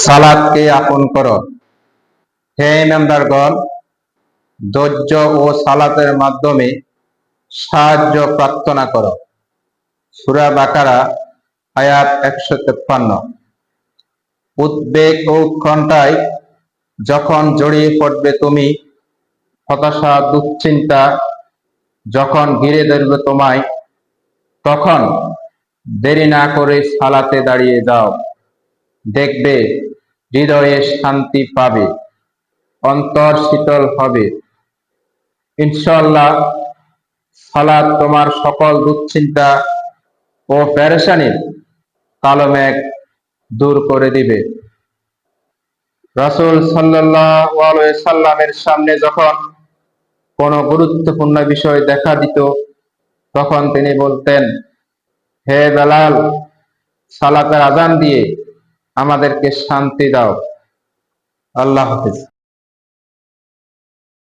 সালাতকে আপন করো। হে ইমানদারগণ, ধৈর্য ও সালাতের মাধ্যমে সাহায্য প্রার্থনা করো। সূরা বাকারা আয়াত 153। উদ্বেগ ও উৎকণ্ঠায় যখন জড়িয়ে পড়বে তুমি, হতাশা দুশ্চিন্তা যখন ঘিরে ধরবে তোমায়, তখন দেরি না করে সালাতে দাঁড়িয়ে যাও। দেখবে হৃদয়ে শান্তি পাবে, অন্তর শীতল হবে। ইনশাআল্লাহ সালাত তোমার সকল দুশ্চিন্তা ও পেরেশানির কালো মেঘ দূর করে দিবে। রাসূল সাল্লাল্লাহু আলাইহি সাল্লামের সামনে যখন কোনো গুরুত্বপূর্ণ বিষয় দেখা দিত, তখন তিনি বলতেন, হে বেলাল, সালাতের আযান দিয়ে আমাদেরকে শান্তি দাও। আল্লাহ হাফেজ।